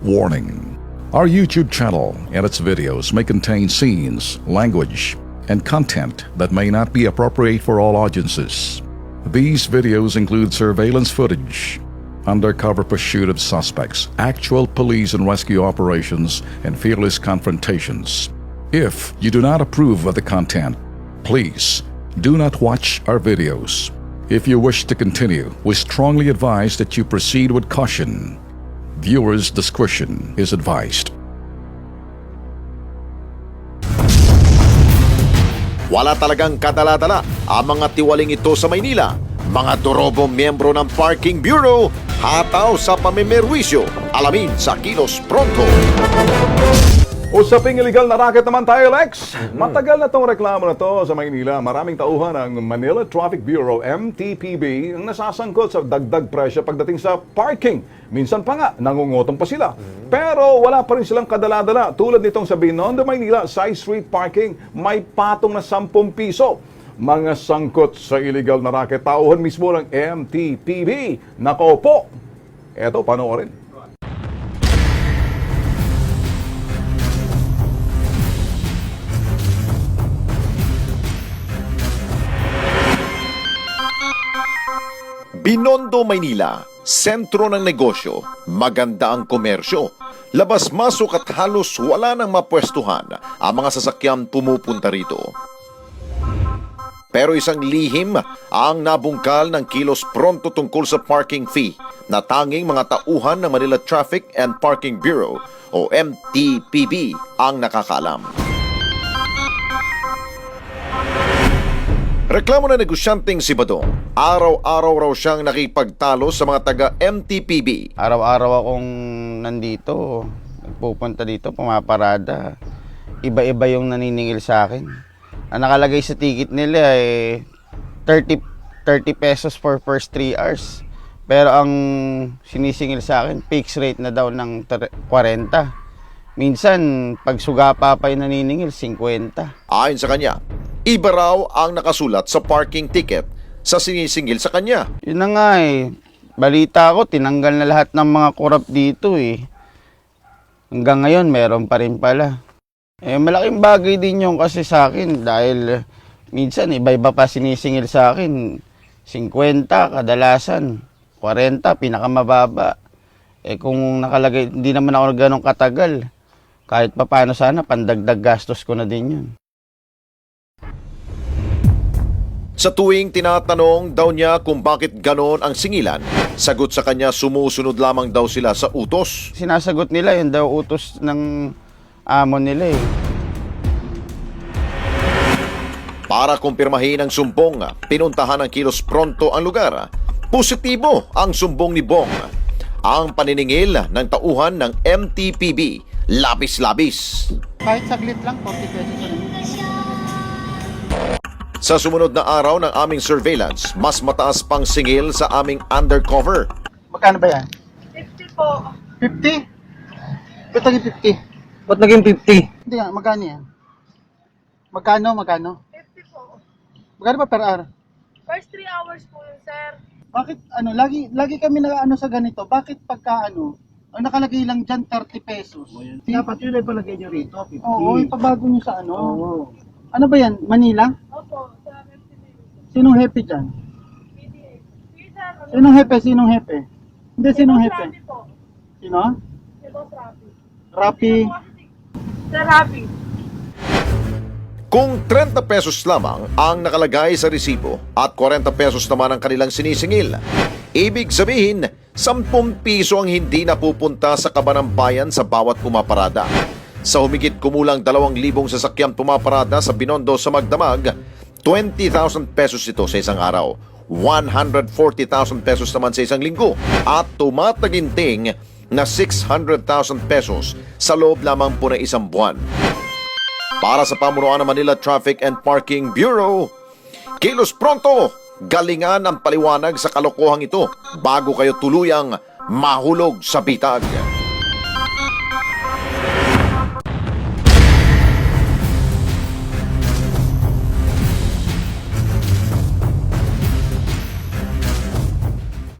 Warning: our YouTube channel and its videos may contain scenes, language, and content that may not be appropriate for all audiences. These videos include surveillance footage, undercover pursuit of suspects, actual police and rescue operations, and fearless confrontations. If you do not approve of the content, please do not watch our videos. If you wish to continue, we strongly advise that you proceed with caution. Viewers' discretion is advised. Wala talagang kadala-dala ang mga tiwaling ito sa Maynila. Mga durobong miyembro ng Parking Bureau hataw sa pamimerwisyo. Alamin sa Kilos Pronto. Usaping illegal na racket naman tayo, Lex. Matagal na tong reklamo na to sa Maynila. Maraming tauhan ng Manila Traffic Bureau, MTPB, ang nasasangkot sa dagdag presyo pagdating sa parking. Minsan pa nga, nangungutong pa sila. Pero wala pa rin silang kadala-dala. Tulad nitong sa Binondo, Maynila, side street parking, may patong na 10 piso. Mga sangkot sa illegal na racket, tauhan mismo ng MTPB. Nako po. Eto, panoorin. Binondo, Maynila, sentro ng negosyo, maganda ang komersyo. Labas-masok at halos wala nang mapwestuhan ang mga sasakyan pumupunta rito. Pero isang lihim ang nabungkal ng Kilos Pronto tungkol sa parking fee na tanging mga tauhan ng Manila Traffic and Parking Bureau o MTPB ang nakakaalam. Reklamo na negosyanteng si Badong, araw-araw raw siyang nakipagtalo sa mga taga-MTPB. Araw-araw akong nandito, nagpupunta dito, pumaparada. Iba-iba yung naniningil sa akin. Ang nakalagay sa ticket nila ay 30 pesos for first 3 hours. Pero ang sinisingil sa akin, fixed rate na daw ng 40. Minsan, pag sugapa pa yung naniningil, 50. Ayon sa kanya, iba raw ang nakasulat sa parking ticket sa sinisingil sa kanya. Yun na nga eh. Balita ko, tinanggal na lahat ng mga kurap dito eh. Hanggang ngayon, meron pa rin pala. Malaking bagay din yung kasi sa akin dahil minsan iba-iba pa sinisingil sa akin. 50 kadalasan, 40 pinakamababa. Kung nakalagay, hindi naman ako ganong katagal. Kahit pa paano sana, pandagdag gastos ko na din yun. Sa tuwing tinatanong daw niya kung bakit ganon ang singilan, sagot sa kanya sumusunod lamang daw sila sa utos. Sinasagot nila yun daw utos ng amo nila eh. Para kumpirmahin ang sumbong, pinuntahan ng Kilos Pronto ang lugar. Positibo ang sumbong ni Bong. Ang paniningil ng tauhan ng MTPB, labis-labis. Kahit saglit lang, 40 pesos na lang. Sa sumunod na araw ng aming surveillance, mas mataas pang singil sa aming undercover. Magkano ba yan? 50 po. 50? Ba't naging 50? Ba't naging 50? Hindi nga, magkano yan? Magkano? 50 po. Magkano ba per hour? First 3 hours po yun, sir. Bakit, lagi kami sa ganito, bakit pagka ang nakalagay lang dyan 30 pesos? Dapat yun ay palagay nyo rito, 50. Oo, ipabago nyo sa ano. Oo. Ano ba yan? Manila? Opo, sa MTV. Sinong hepe dyan? PDA. Sige, sir. Ano? Sinong hepe? Hindi, sinong hepe? Rapi po. Sino? Si Boss Rapi. Rapi. Sir Rapi. Kung 30 pesos lamang ang nakalagay sa resibo at 40 pesos naman ang kanilang sinisingil, ibig sabihin, 10 piso ang hindi napupunta sa kaban ng bayan sa bawat pumaparada. Sa humigit kumulang 2,000 sasakyang pumaparada sa Binondo sa Magdamag, 20,000 pesos ito sa isang araw, 140,000 pesos naman sa isang linggo, at tumataginting na 600,000 pesos sa loob lamang po ng isang buwan. Para sa pamunuan ng Manila Traffic and Parking Bureau, Kilos Pronto, galingan ang paliwanag sa kalokohang ito bago kayo tuluyang mahulog sa bitag.